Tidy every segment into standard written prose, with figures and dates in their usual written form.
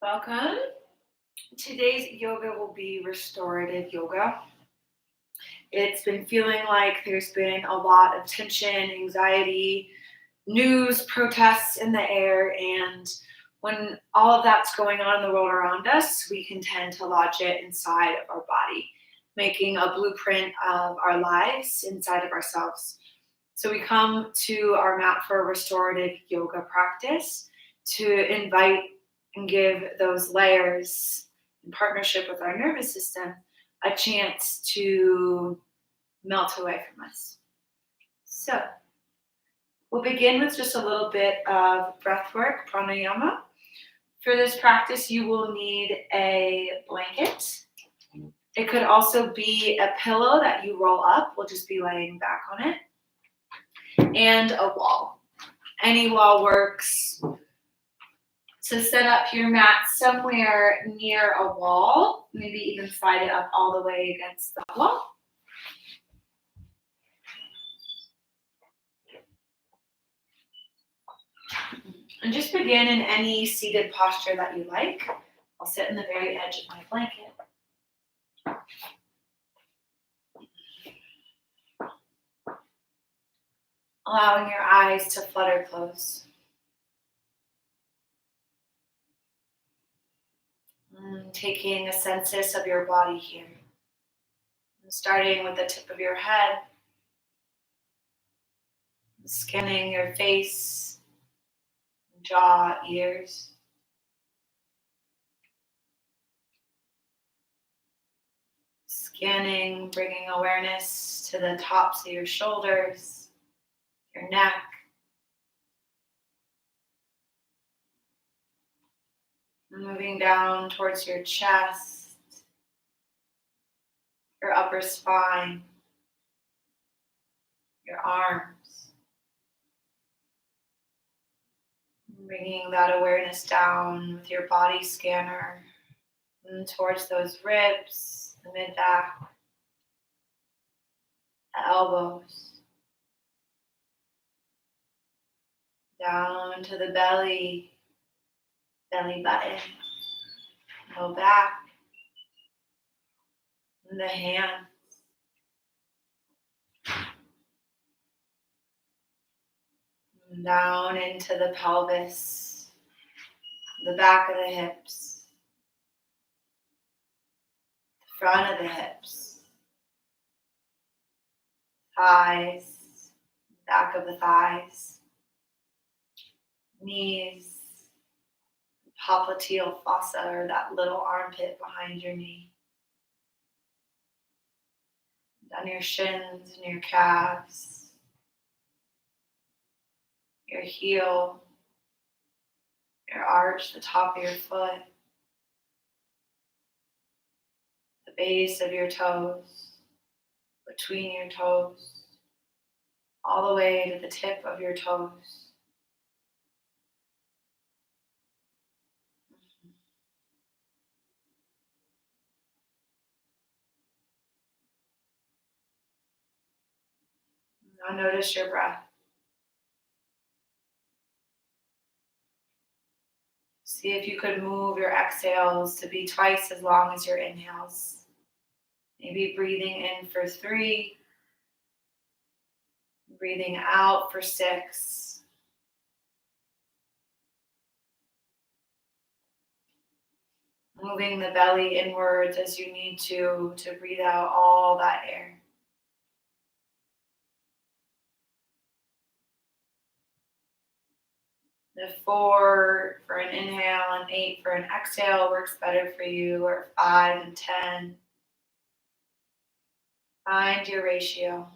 Welcome. Today's yoga will be restorative yoga. It's been feeling like there's been a lot of tension, anxiety, news, protests in the air, and when all of that's going on in the world around us, we can tend to lodge it inside of our body, making a blueprint of our lives inside of ourselves. So we come to our mat for a restorative yoga practice to invite and give those layers in partnership with our nervous system a chance to melt away from us. So we'll begin with just a little bit of breath work, pranayama. For this practice, you will need a blanket. It could also be a pillow that you roll up. We'll just be laying back on it. And a wall. Any wall works. So set up your mat somewhere near a wall, maybe even slide it up all the way against the wall. And just begin in any seated posture that you like. I'll sit in the very edge of my blanket. Allowing your eyes to flutter close. Taking a census of your body here. Starting with the tip of your head. Scanning your face, jaw, ears. Scanning, bringing awareness to the tops of your shoulders, your neck. Moving down towards your chest, your upper spine, your arms. Bringing that awareness down with your body scanner and towards those ribs, the mid-back, the elbows. Down to the belly button, low back, and the hands. And down into the pelvis, the back of the hips, the front of the hips, thighs, back of the thighs, knees, popliteal fossa, or that little armpit behind your knee. Down your shins and your calves, your heel, your arch, the top of your foot, the base of your toes, between your toes, all the way to the tip of your toes. Now notice your breath. See if you could move your exhales to be twice as long as your inhales. Maybe breathing in for 3, breathing out for 6. Moving the belly inwards as you need to breathe out all that air. The 4 for an inhale and 8 for an exhale works better for you, or 5 and 10. Find your ratio.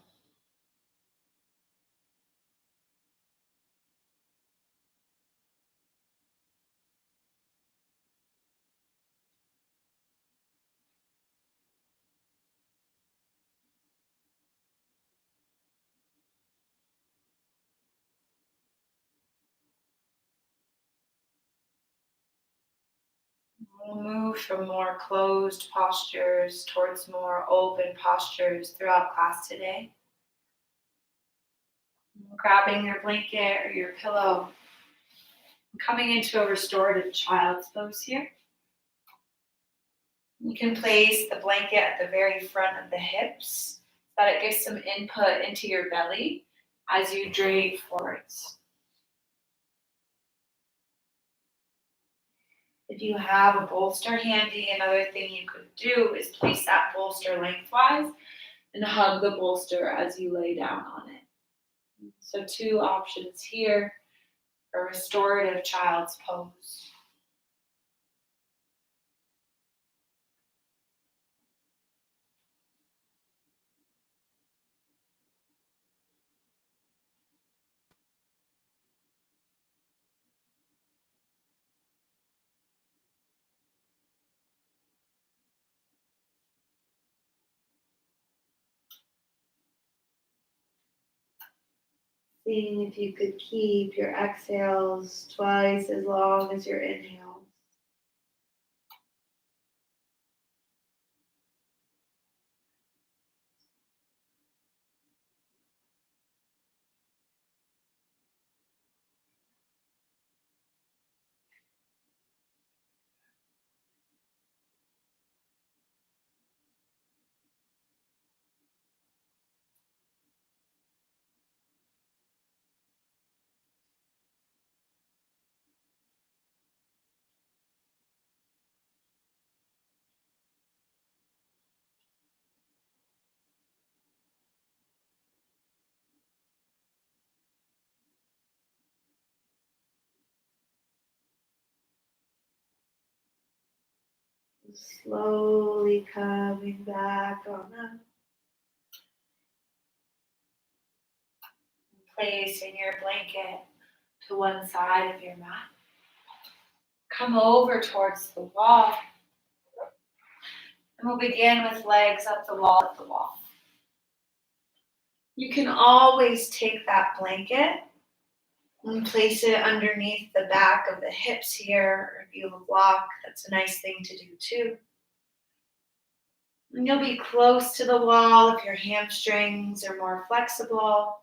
We'll move from more closed postures towards more open postures throughout class today. Grabbing your blanket or your pillow, coming into a restorative child's pose here. You can place the blanket at the very front of the hips so that it gives some input into your belly as you drape forwards. If you have a bolster handy, another thing you could do is place that bolster lengthwise and hug the bolster as you lay down on it. So 2 options here for restorative child's pose. Seeing if you could keep your exhales twice as long as your inhales. Slowly coming back on up. Placing your blanket to one side of your mat. Come over towards the wall. And we'll begin with legs up the wall. You can always take that blanket and place it underneath the back of the hips here. Or if you have a block, that's a nice thing to do too. And you'll be close to the wall if your hamstrings are more flexible,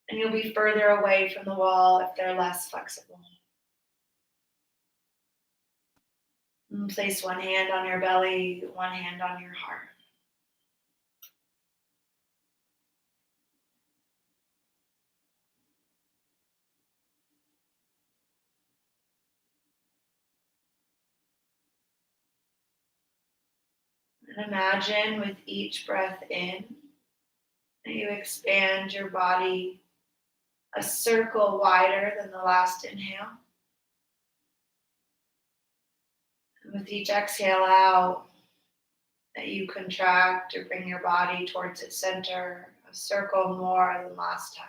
and you'll be further away from the wall if they're less flexible. And place one hand on your belly, one hand on your heart. And imagine with each breath in that you expand your body a circle wider than the last inhale. And with each exhale out, that you contract or bring your body towards its center, a circle more than last time.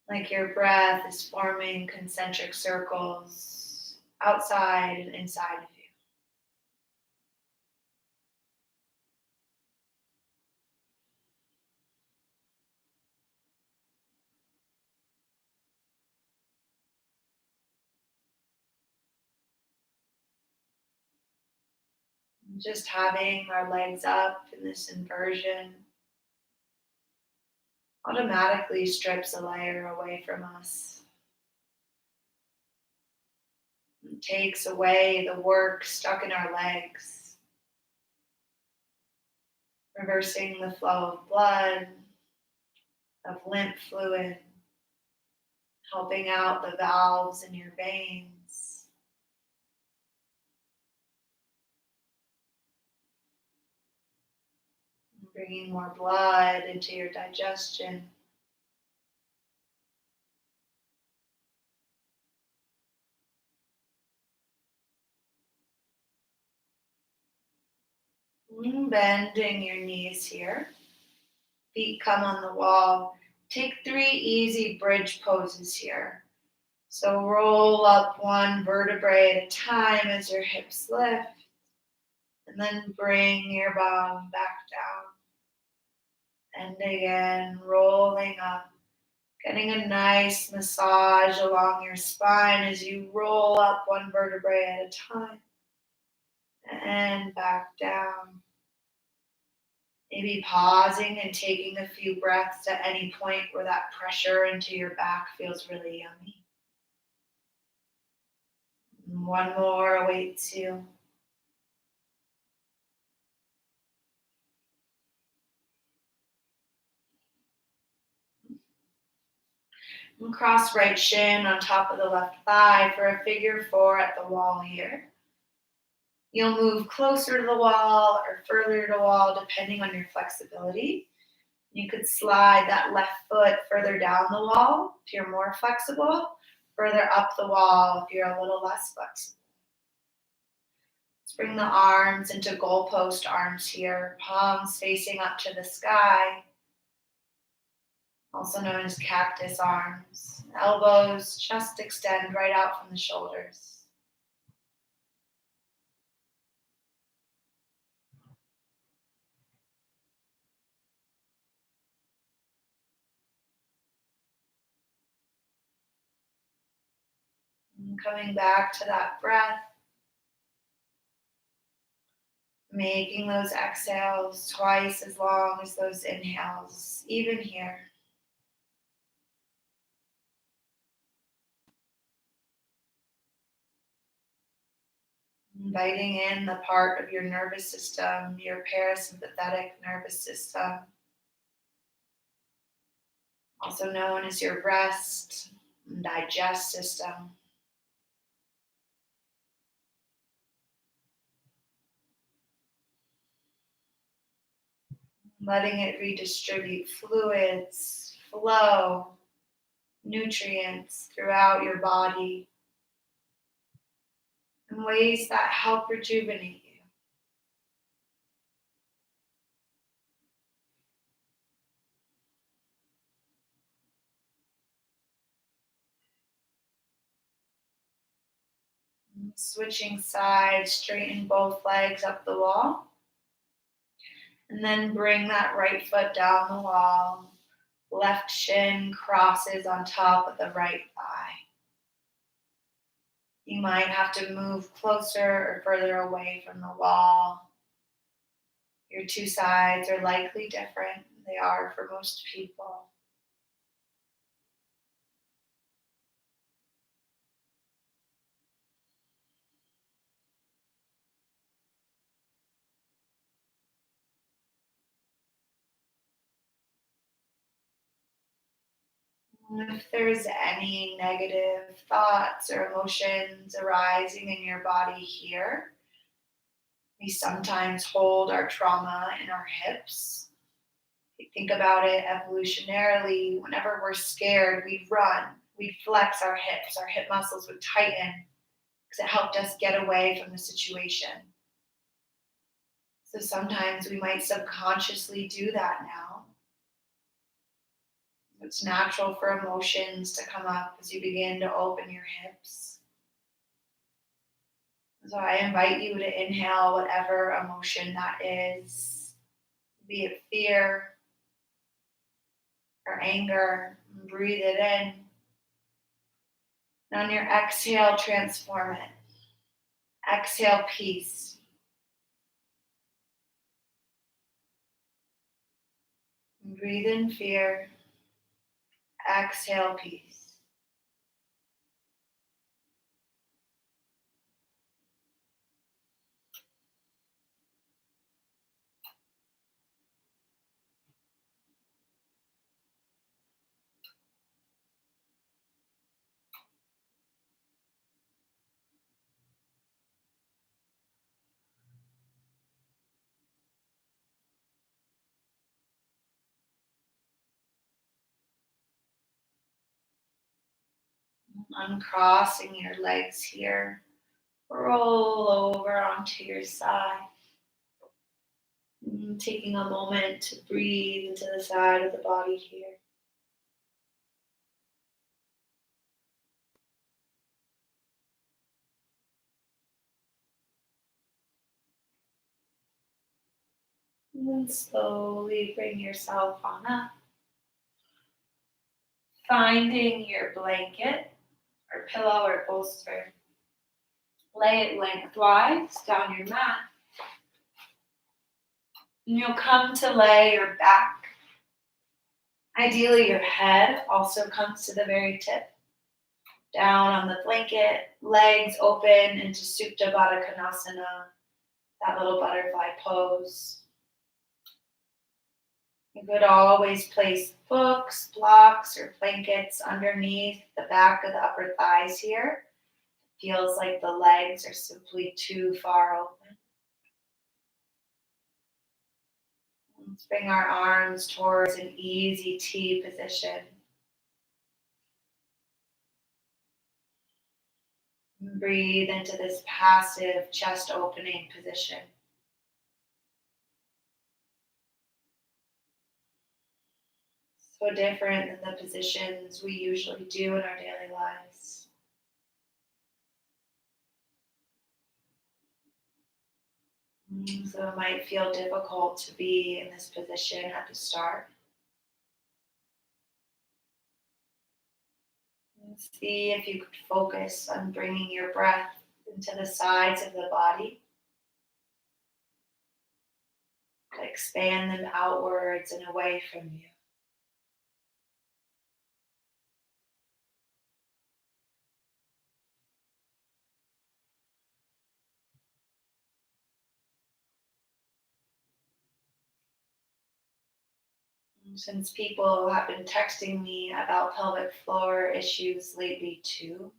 Like your breath is forming concentric circles outside and inside of you. Just having our legs up in this inversion automatically strips a layer away from us. It takes away the work stuck in our legs, reversing the flow of blood, of lymph fluid, helping out the valves in your veins. Bringing more blood into your digestion. Bending your knees here. Feet come on the wall. Take 3 easy bridge poses here. So roll up one vertebrae at a time as your hips lift. And then bring your bum back down. And again, rolling up. Getting a nice massage along your spine as you roll up one vertebrae at a time. And back down. Maybe pausing and taking a few breaths at any point where that pressure into your back feels really yummy. And one more awaits you. And cross right shin on top of the left thigh for a figure 4 at the wall here. You'll move closer to the wall or further to the wall depending on your flexibility. You could slide that left foot further down the wall if you're more flexible, further up the wall if you're a little less flexible. Let's bring the arms into goalpost arms here, palms facing up to the sky, also known as cactus arms. Elbows just extend right out from the shoulders. And coming back to that breath, making those exhales twice as long as those inhales, even here. Inviting in the part of your nervous system, your parasympathetic nervous system, also known as your rest and digest system. Letting it redistribute fluids, flow, nutrients throughout your body in ways that help rejuvenate you. Switching sides, straighten both legs up the wall. And then bring that right foot down the wall. Left shin crosses on top of the right thigh. You might have to move closer or further away from the wall. Your two sides are likely different. They are for most people. If there's any negative thoughts or emotions arising in your body here, we sometimes hold our trauma in our hips. If you think about it evolutionarily, whenever we're scared, we'd run, we'd flex our hips, our hip muscles would tighten because it helped us get away from the situation. So sometimes we might subconsciously do that now. It's natural for emotions to come up as you begin to open your hips. So I invite you to inhale whatever emotion that is, be it fear or anger, and breathe it in. And on your exhale, transform it. Exhale, peace. And breathe in fear. Exhale, peace. Uncrossing your legs here. Roll over onto your side. And taking a moment to breathe into the side of the body here. And then slowly bring yourself on up. Finding your blanket or pillow or bolster. Lay it lengthwise down your mat. And you'll come to lay your back. Ideally, your head also comes to the very tip, Down on the blanket, legs open into Supta Baddha Konasana, that little butterfly pose. You could always place books, blocks, or blankets underneath the back of the upper thighs here. Feels like the legs are simply too far open. Let's bring our arms towards an easy T position. Breathe into this passive chest opening position. So different than the positions we usually do in our daily lives. So it might feel difficult to be in this position at the start. And see if you could focus on bringing your breath into the sides of the body. Expand them outwards and away from you. Since people have been texting me about pelvic floor issues lately too,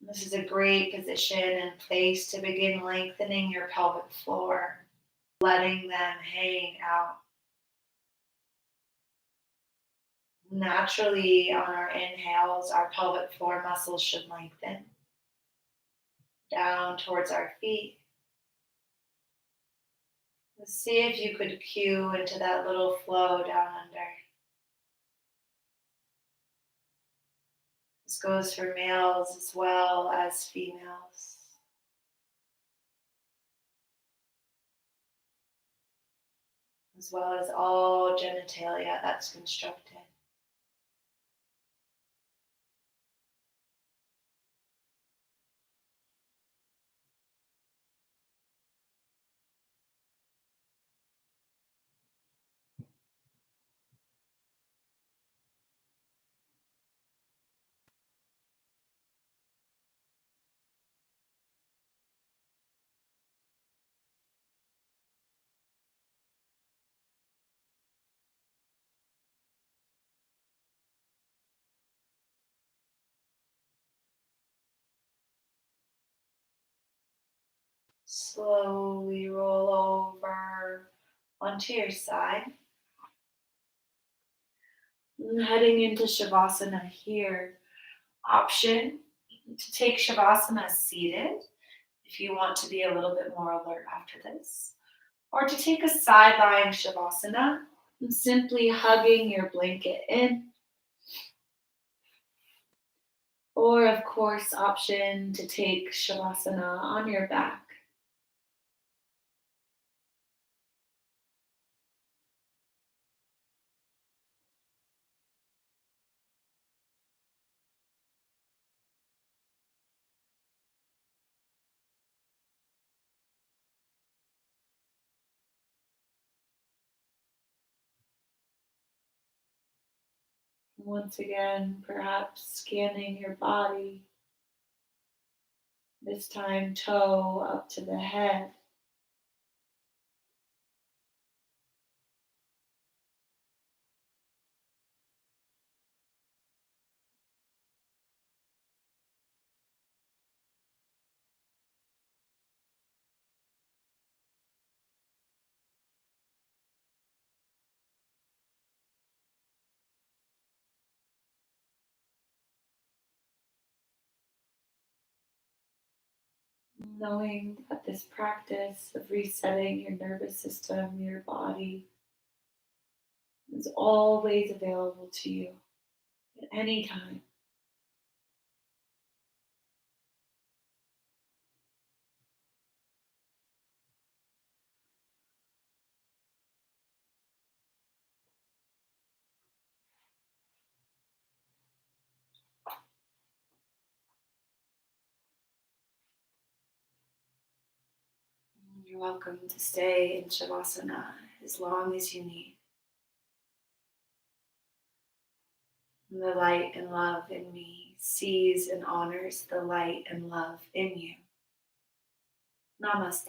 this is a great position and place to begin lengthening your pelvic floor, letting them hang out. Naturally, on our inhales, our pelvic floor muscles should lengthen down towards our feet. Let's see if you could cue into that little flow down under. This goes for males as well as females, as well as all genitalia that's constructed. Slowly roll over onto your side. And heading into Shavasana here. Option to take Shavasana seated if you want to be a little bit more alert after this. Or to take a side lying Shavasana and simply hugging your blanket in. Or, of course, option to take Shavasana on your back. Once again, perhaps scanning your body, this time toe up to the head. Knowing that this practice of resetting your nervous system, your body, is always available to you at any time. You're welcome to stay in Shavasana as long as you need. And the light and love in me sees and honors the light and love in you. Namaste.